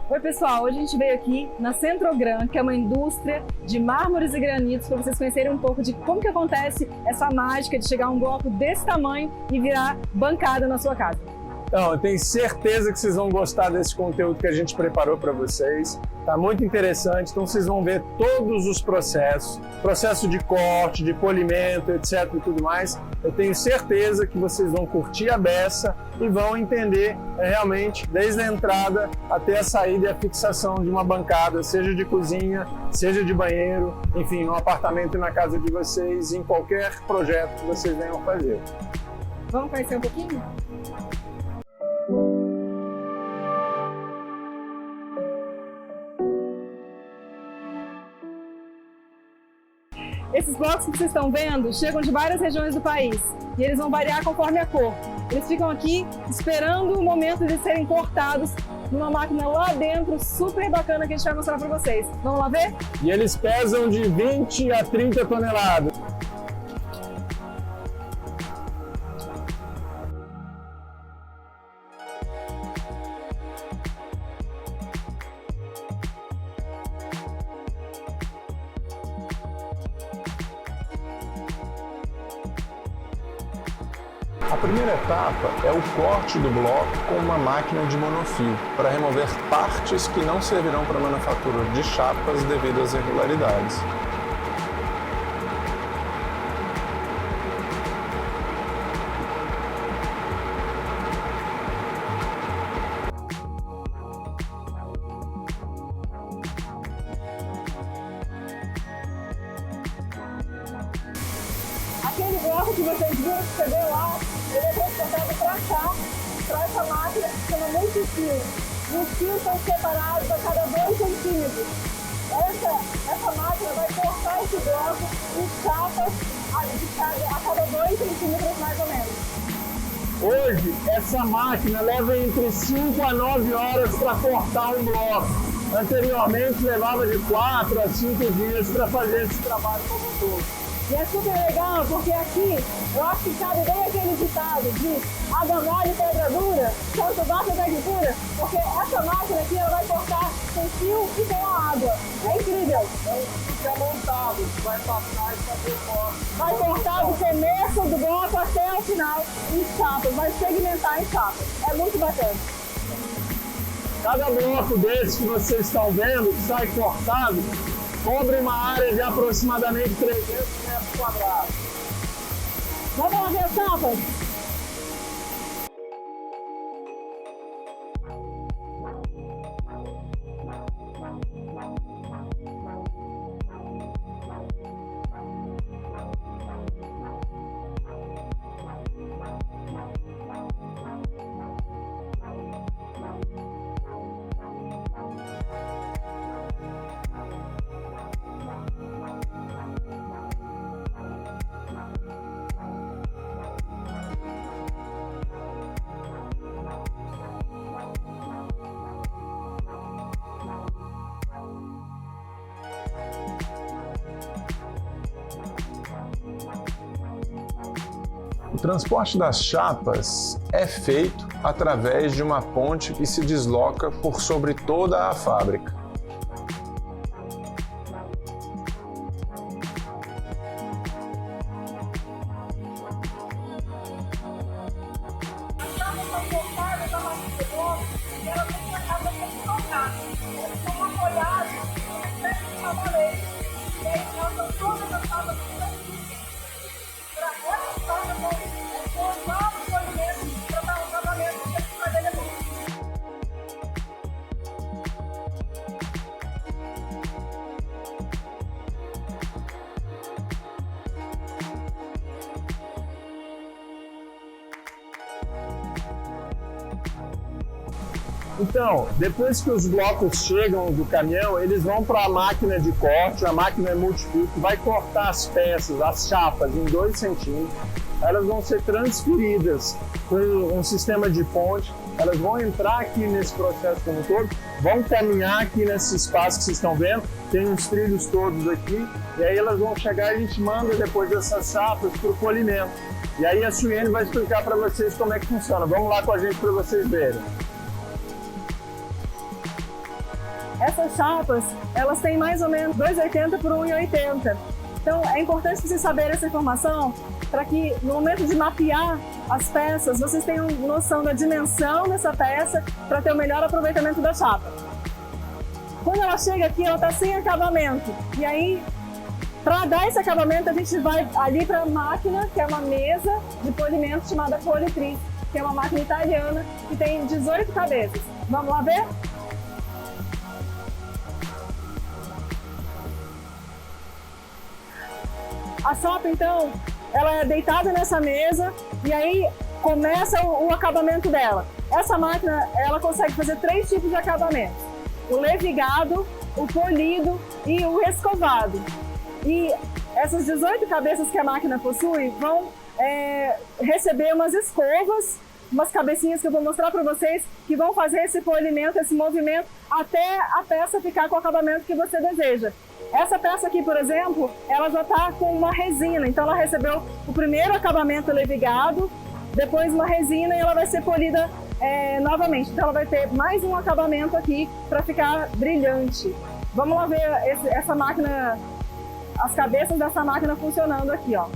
Oi pessoal, hoje a gente veio aqui na Centrogran, que é uma indústria de mármores e granitos, para vocês conhecerem um pouco de como que acontece essa mágica de chegar um bloco desse tamanho e virar bancada na sua casa. Então, eu tenho certeza que vocês vão gostar desse conteúdo que a gente preparou para vocês. Tá muito interessante, então vocês vão ver todos os processos, processo de corte, de polimento, etc e tudo mais. Eu tenho certeza que vocês vão curtir a beça e vão entender realmente desde a entrada até a saída e a fixação de uma bancada, seja de cozinha, seja de banheiro, enfim, no apartamento e na casa de vocês, em qualquer projeto que vocês venham fazer. Vamos conhecer um pouquinho? Esses blocos que vocês estão vendo chegam de várias regiões do país e eles vão variar conforme a cor. Eles ficam aqui esperando o momento de serem cortados numa máquina lá dentro, super bacana, que a gente vai mostrar para vocês. Vamos lá ver? E eles pesam de 20 a 30 toneladas. A primeira etapa é o corte do bloco com uma máquina de monofio, para remover partes que não servirão para a manufatura de chapas devido às irregularidades. Aquele bloco que vocês viram que chegou lá, ele é transportado para cá, para essa máquina que se chama multifio. E os fios são separados a cada 2 centímetros. Essa máquina vai cortar esse bloco em chapas a cada 2 centímetros mais ou menos. Hoje, essa máquina leva entre 5 a 9 horas para cortar um bloco. Anteriormente, levava de 4 a 5 dias para fazer esse trabalho como um todo. E é super legal porque aqui eu acho que cabe bem aquele ditado de água mole e pedra dura, tanto bate até que cura, porque essa máquina aqui ela vai cortar com fio e com a água. É incrível! Fica montado, vai passar e fazer o corte. Vai cortar do começo do bloco até o final em chapas, vai segmentar em chapas. É muito bacana. Cada bloco desse que vocês estão vendo, que sai cortado, cobre uma área de aproximadamente 300 metros quadrados. Vamos lá ver as chapas? O transporte das chapas é feito através de uma ponte que se desloca por sobre toda a fábrica. Então, depois que os blocos chegam do caminhão, eles vão para a máquina de corte, a máquina é multifio, que vai cortar as peças, as chapas, em 2 centímetros. Elas vão ser transferidas com um sistema de ponte, elas vão entrar aqui nesse processo como um todo, vão caminhar aqui nesse espaço que vocês estão vendo, tem uns trilhos todos aqui, e aí elas vão chegar e a gente manda depois essas chapas para o polimento. E aí a Suiane vai explicar para vocês como é que funciona. Vamos lá com a gente para vocês verem. Essas chapas, elas têm mais ou menos 2,80 por 1,80. Então é importante vocês saberem essa informação para que no momento de mapear as peças, vocês tenham noção da dimensão dessa peça para ter o melhor aproveitamento da chapa. Quando ela chega aqui, ela está sem acabamento. E aí, para dar esse acabamento, a gente vai ali para a máquina, que é uma mesa de polimento chamada Politriz, que é uma máquina italiana que tem 18 cabeças. Vamos lá ver? A chapa, então, ela é deitada nessa mesa e aí começa o acabamento dela. Essa máquina, ela consegue fazer 3 tipos de acabamento: o levigado, o polido e o escovado. E essas 18 cabeças que a máquina possui vão receber umas escovas, umas cabecinhas que eu vou mostrar para vocês, que vão fazer esse polimento, esse movimento, até a peça ficar com o acabamento que você deseja. Essa peça aqui, por exemplo, ela já está com uma resina, então ela recebeu o primeiro acabamento levigado, depois uma resina e ela vai ser polida novamente. Então ela vai ter mais um acabamento aqui para ficar brilhante. Vamos lá ver essa máquina, as cabeças dessa máquina funcionando aqui, ó.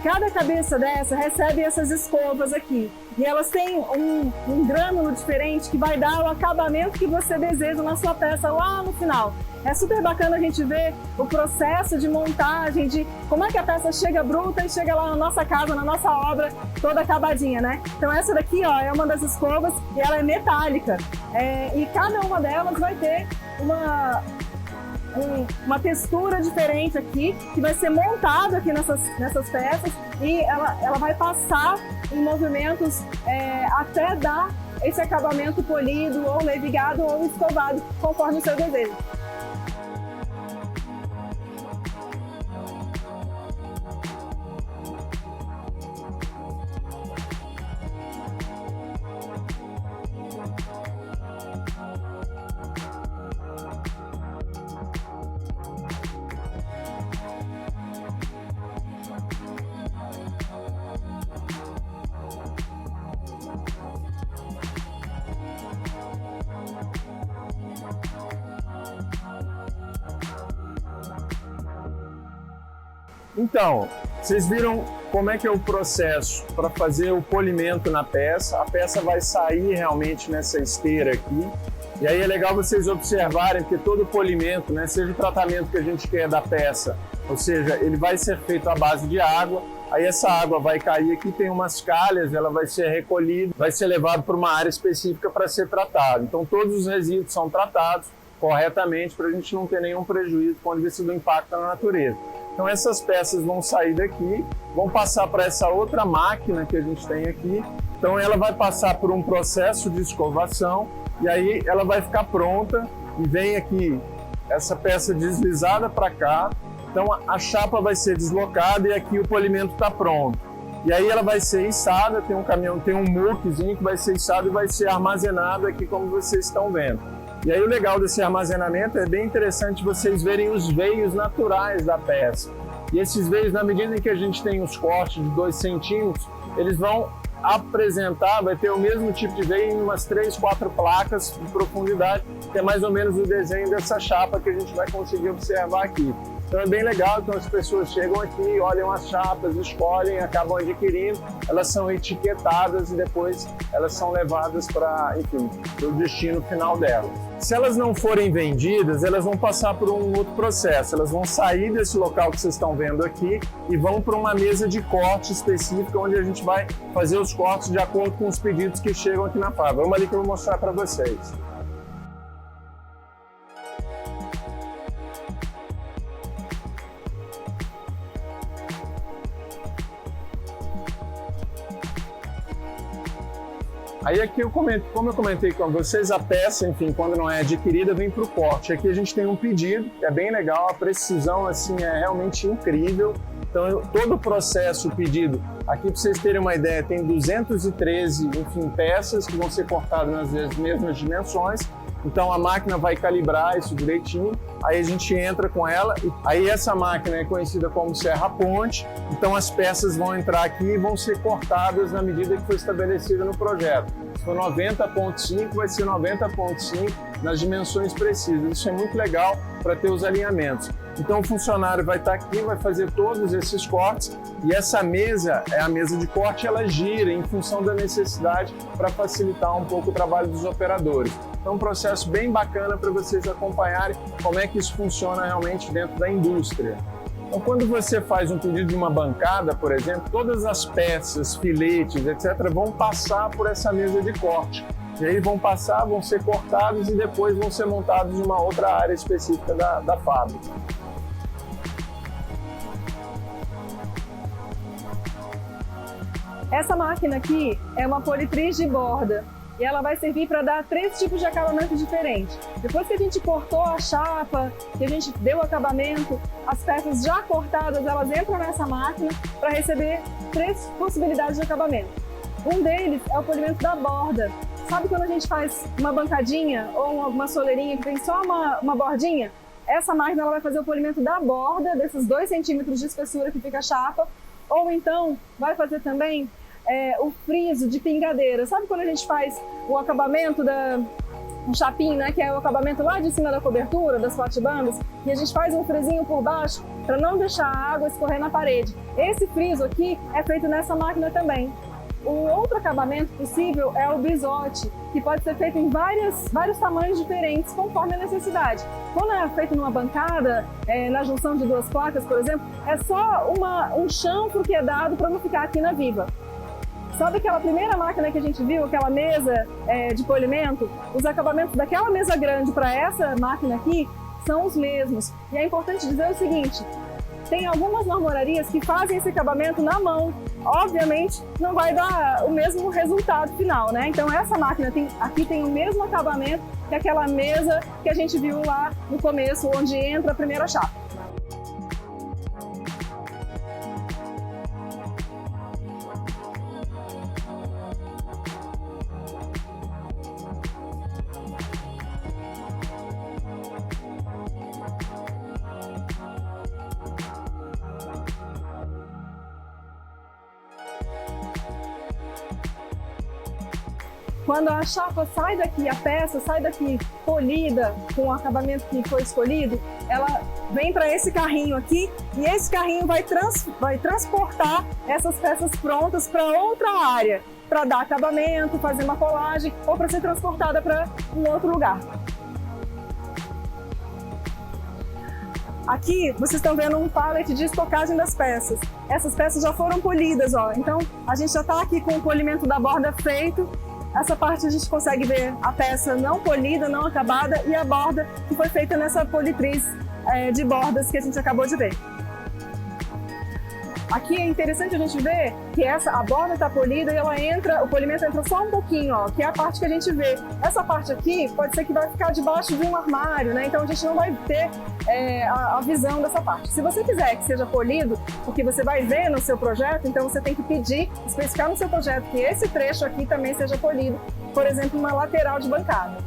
Cada cabeça dessa recebe essas escovas aqui. E elas têm um grânulo diferente que vai dar o acabamento que você deseja na sua peça lá no final. É super bacana a gente ver o processo de montagem, de como é que a peça chega bruta e chega lá na nossa casa, na nossa obra, toda acabadinha, né? Então essa daqui, ó, é uma das escovas e ela é metálica. E cada uma delas vai ter uma textura diferente aqui, que vai ser montada aqui nessas peças e ela vai passar em movimentos até dar esse acabamento polido, ou levigado, ou escovado, conforme o seu desejo. Então, vocês viram como é que é o processo para fazer o polimento na peça. A peça vai sair realmente nessa esteira aqui. E aí é legal vocês observarem que todo o polimento, né, seja o tratamento que a gente quer da peça, ou seja, ele vai ser feito à base de água. Aí essa água vai cair aqui, tem umas calhas, ela vai ser recolhida, vai ser levado para uma área específica para ser tratado. Então todos os resíduos são tratados corretamente para a gente não ter nenhum prejuízo quando vista do impacto na natureza. Então essas peças vão sair daqui, vão passar para essa outra máquina que a gente tem aqui. Então ela vai passar por um processo de escovação e aí ela vai ficar pronta e vem aqui essa peça deslizada para cá. Então a chapa vai ser deslocada e aqui o polimento está pronto. E aí ela vai ser içada, tem um caminhão, tem um muquezinho que vai ser içado e vai ser armazenado aqui como vocês estão vendo. E aí o legal desse armazenamento é bem interessante vocês verem os veios naturais da peça. E esses veios, na medida em que a gente tem os cortes de 2 centímetros, eles vão apresentar, vai ter o mesmo tipo de veio em umas 3, 4 placas de profundidade, que é mais ou menos o desenho dessa chapa que a gente vai conseguir observar aqui. Então é bem legal, então as pessoas chegam aqui, olham as chapas, escolhem, acabam adquirindo, elas são etiquetadas e depois elas são levadas para, enfim, o destino final delas. Se elas não forem vendidas, elas vão passar por um outro processo, elas vão sair desse local que vocês estão vendo aqui e vão para uma mesa de corte específica, onde a gente vai fazer os cortes de acordo com os pedidos que chegam aqui na fábrica. Vamos ali que eu vou mostrar para vocês. Aí aqui como eu comentei com vocês, a peça, enfim, quando não é adquirida, vem para o corte. Aqui a gente tem um pedido, é bem legal, a precisão assim é realmente incrível. Então todo o processo, o pedido, aqui para vocês terem uma ideia, tem 213, enfim, peças que vão ser cortadas nas mesmas dimensões. Então a máquina vai calibrar isso direitinho, aí a gente entra com ela, aí essa máquina é conhecida como serra-ponte, então as peças vão entrar aqui e vão ser cortadas na medida que foi estabelecida no projeto. Se for 90.5, vai ser 90.5 nas dimensões precisas. Isso é muito legal para ter os alinhamentos. Então o funcionário vai estar aqui, vai fazer todos esses cortes e essa mesa é a mesa de corte, ela gira em função da necessidade para facilitar um pouco o trabalho dos operadores. Então, um processo bem bacana para vocês acompanharem como é que isso funciona realmente dentro da indústria. Então, quando você faz um pedido de uma bancada, por exemplo, todas as peças, filetes, etc., vão passar por essa mesa de corte. E aí vão passar, vão ser cortados e depois vão ser montados em uma outra área específica da fábrica. Essa máquina aqui é uma politriz de borda. E ela vai servir para dar 3 tipos de acabamento diferentes. Depois que a gente cortou a chapa, que a gente deu o acabamento, as peças já cortadas, elas entram nessa máquina para receber 3 possibilidades de acabamento. Um deles é o polimento da borda. Sabe quando a gente faz uma bancadinha ou uma soleirinha que tem só uma bordinha? Essa máquina ela vai fazer o polimento da borda, desses 2 centímetros de espessura que fica a chapa, ou então vai fazer também o friso de pingadeira. Sabe quando a gente faz o acabamento um chapinho, né, que é o acabamento lá de cima da cobertura, das platibandas, e a gente faz um frisinho por baixo para não deixar a água escorrer na parede. Esse friso aqui é feito nessa máquina também. O outro acabamento possível é o bisote, que pode ser feito em vários tamanhos diferentes, conforme a necessidade. Quando é feito numa bancada, na junção de 2 placas, por exemplo, é só um chanfro que é dado para não ficar aqui na viva. Sabe aquela primeira máquina que a gente viu, aquela mesa de polimento? Os acabamentos daquela mesa grande para essa máquina aqui são os mesmos. E é importante dizer o seguinte, tem algumas marmorarias que fazem esse acabamento na mão. Obviamente, não vai dar o mesmo resultado final, né? Então essa máquina aqui tem o mesmo acabamento que aquela mesa que a gente viu lá no começo, onde entra a primeira chapa. Quando a chapa sai daqui, a peça sai daqui polida, com o acabamento que foi escolhido, ela vem para esse carrinho aqui e esse carrinho vai transportar essas peças prontas para outra área, para dar acabamento, fazer uma colagem ou para ser transportada para um outro lugar. Aqui vocês estão vendo um pallet de estocagem das peças. Essas peças já foram polidas, ó. Então a gente já está aqui com o polimento da borda feito. Essa parte a gente consegue ver a peça não polida, não acabada e a borda que foi feita nessa politriz de bordas que a gente acabou de ver. Aqui é interessante a gente ver que a borda está polida e o polimento entra só um pouquinho, ó, que é a parte que a gente vê. Essa parte aqui pode ser que vai ficar debaixo de um armário, né? Então a gente não vai ter a visão dessa parte. Se você quiser que seja polido, o que você vai ver no seu projeto, então você tem que pedir, especificar no seu projeto que esse trecho aqui também seja polido, por exemplo, uma lateral de bancada.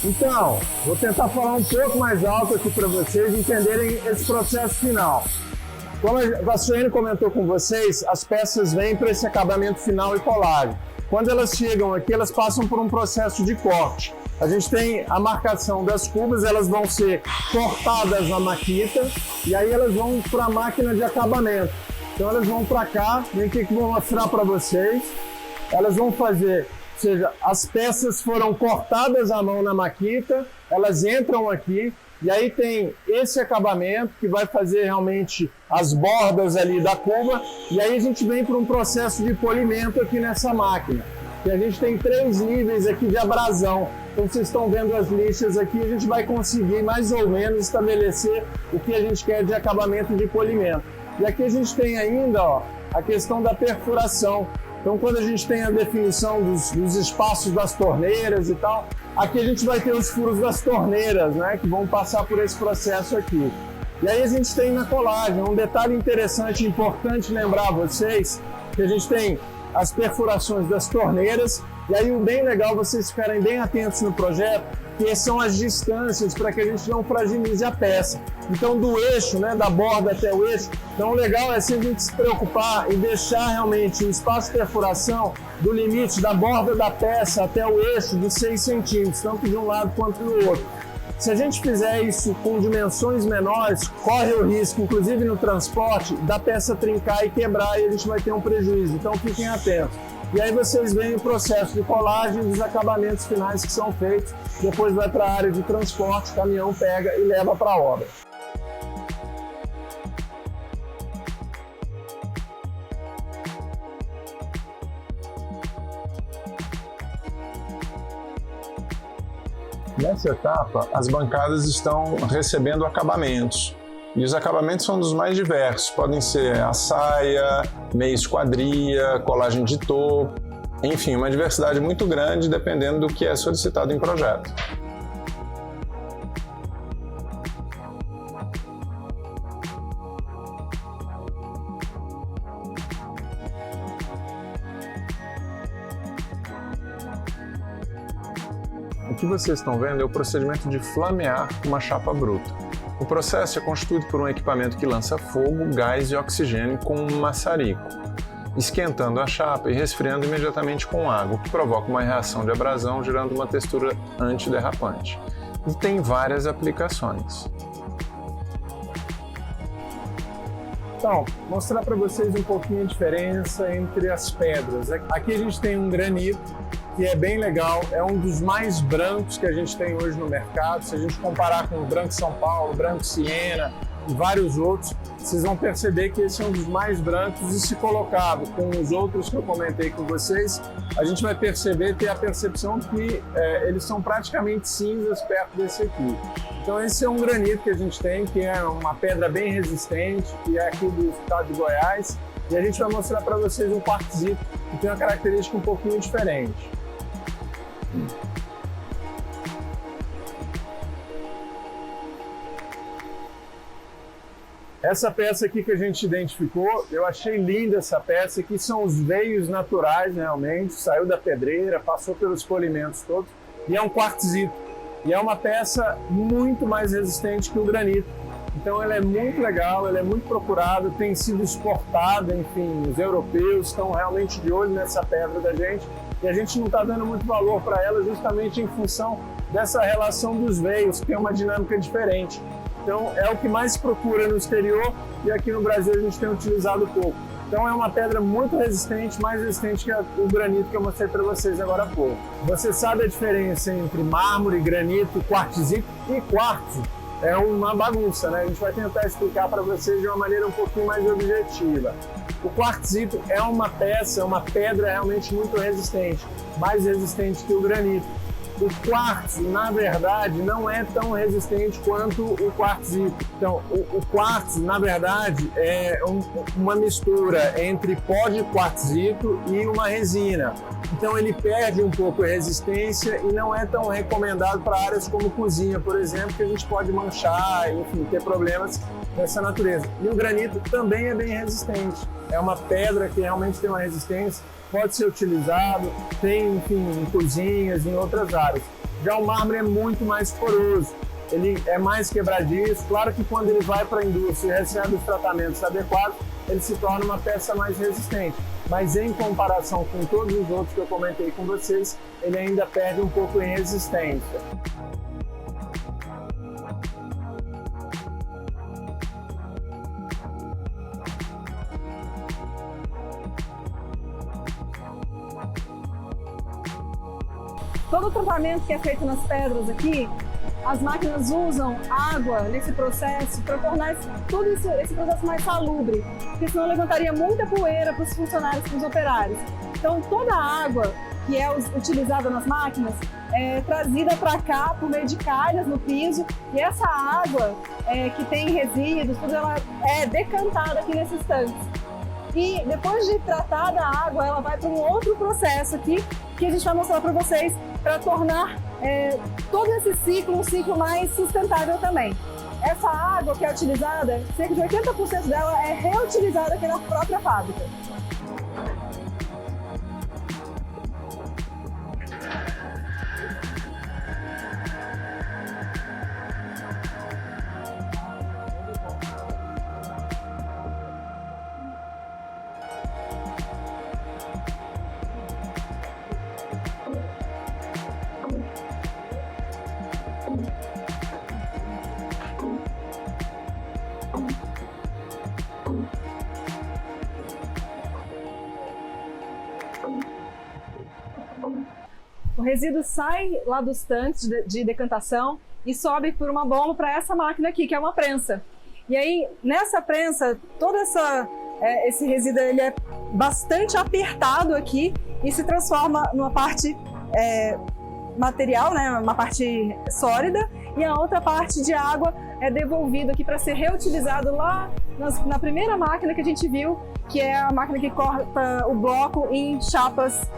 Então, vou tentar falar um pouco mais alto aqui para vocês entenderem esse processo final. Como a Suene comentou com vocês, as peças vêm para esse acabamento final e colagem. Quando elas chegam aqui, elas passam por um processo de corte. A gente tem a marcação das cubas, elas vão ser cortadas na maquita e aí elas vão para a máquina de acabamento. Então elas vão para cá, vem aqui que eu vou mostrar para vocês. Elas vão fazer, ou seja, as peças foram cortadas à mão na maquita, elas entram aqui e aí tem esse acabamento que vai fazer realmente as bordas ali da cuba e aí a gente vem para um processo de polimento aqui nessa máquina. E a gente tem 3 níveis aqui de abrasão. Então vocês estão vendo as lixas aqui, a gente vai conseguir mais ou menos estabelecer o que a gente quer de acabamento de polimento. E aqui a gente tem ainda ó, a questão da perfuração. Então quando a gente tem a definição dos espaços das torneiras e tal, aqui a gente vai ter os furos das torneiras, né, que vão passar por esse processo aqui. E aí a gente tem na colagem, um detalhe interessante e importante lembrar a vocês, que a gente tem as perfurações das torneiras, e aí o bem legal vocês ficarem bem atentos no projeto, que são as distâncias para que a gente não fragilize a peça. Então do eixo, né, da borda até o eixo, então o legal é assim, a gente se preocupar e deixar realmente o espaço de perfuração do limite da borda da peça até o eixo de 6 centímetros, tanto de um lado quanto do outro. Se a gente fizer isso com dimensões menores, corre o risco, inclusive no transporte, da peça trincar e quebrar e a gente vai ter um prejuízo. Então fiquem atentos. E aí vocês veem o processo de colagem dos acabamentos finais que são feitos, depois vai para a área de transporte, o caminhão pega e leva para a obra. Nessa etapa, as bancadas estão recebendo acabamentos. E os acabamentos são dos mais diversos. Podem ser a saia, meia esquadria, colagem de topo, enfim, uma diversidade muito grande dependendo do que é solicitado em projeto. O que vocês estão vendo é o procedimento de flamear uma chapa bruta. O processo é constituído por um equipamento que lança fogo, gás e oxigênio com um maçarico, esquentando a chapa e resfriando imediatamente com água, o que provoca uma reação de abrasão, gerando uma textura antiderrapante. E tem várias aplicações. Então, mostrar para vocês um pouquinho a diferença entre as pedras. Aqui a gente tem um granito, que é bem legal, é um dos mais brancos que a gente tem hoje no mercado. Se a gente comparar com o branco São Paulo, o branco Siena e vários outros, vocês vão perceber que esse é um dos mais brancos e se colocado com os outros que eu comentei com vocês, a gente vai ter a percepção que eles são praticamente cinzas perto desse aqui. Então esse é um granito que a gente tem, que é uma pedra bem resistente, que é aqui do estado de Goiás, e a gente vai mostrar para vocês um quartzito que tem uma característica um pouquinho diferente. Essa peça aqui que a gente identificou, eu achei linda essa peça, que são os veios naturais realmente, saiu da pedreira, passou pelos polimentos todos, e é um quartzito. E é uma peça muito mais resistente que o granito. Então ela é muito legal, ela é muito procurada, tem sido exportada, enfim, os europeus estão realmente de olho nessa pedra da gente, e a gente não está dando muito valor para ela justamente em função dessa relação dos veios, que tem uma dinâmica diferente. Então é o que mais se procura no exterior e aqui no Brasil a gente tem utilizado pouco. Então é uma pedra muito resistente, mais resistente que o granito que eu mostrei para vocês agora há pouco. Você sabe a diferença entre mármore, granito, quartzito e quartzo? É uma bagunça, né? A gente vai tentar explicar para vocês de uma maneira um pouquinho mais objetiva. O quartzito é uma peça, uma pedra realmente muito resistente, mais resistente que o granito. O quartzo, na verdade, não é tão resistente quanto o quartzito. Então, o quartzo, na verdade, é uma mistura entre pó de quartzito e uma resina. Então, ele perde um pouco a resistência e não é tão recomendado para áreas como cozinha, por exemplo, que a gente pode manchar, enfim, ter problemas dessa natureza. E o granito também é bem resistente. É uma pedra que realmente tem uma resistência, pode ser utilizado, tem, enfim, em cozinhas, em outras áreas. Já o mármore é muito mais poroso. ele é mais quebradiço. Claro que quando ele vai para a indústria e recebe os tratamentos adequados, ele se torna uma peça mais resistente. Mas em comparação com todos os outros que eu comentei com vocês, ele ainda perde um pouco em resistência. Todo o tratamento que é feito nas pedras aqui, as máquinas usam água nesse processo para tornar todo esse processo mais salubre, porque senão levantaria muita poeira para os funcionários, para os operários. Então toda a água que é utilizada nas máquinas é trazida para cá por meio de calhas no piso, e essa água que tem resíduos, tudo, ela é decantada aqui nesses tanques. E depois de tratada a água, ela vai para um outro processo aqui, que a gente vai mostrar para vocês, para tornar todo esse ciclo um ciclo mais sustentável também. Essa água que é utilizada, cerca de 80% dela é reutilizada aqui na própria fábrica. O resíduo sai lá dos tanques de decantação e sobe por uma bomba para essa máquina aqui, que é uma prensa. E aí, nessa prensa, todo esse resíduo ele é bastante apertado aqui e se transforma numa parte material, né, uma parte sólida, e a outra parte de água é devolvida aqui para ser reutilizado lá na primeira máquina que a gente viu, que é a máquina que corta o bloco em chapas.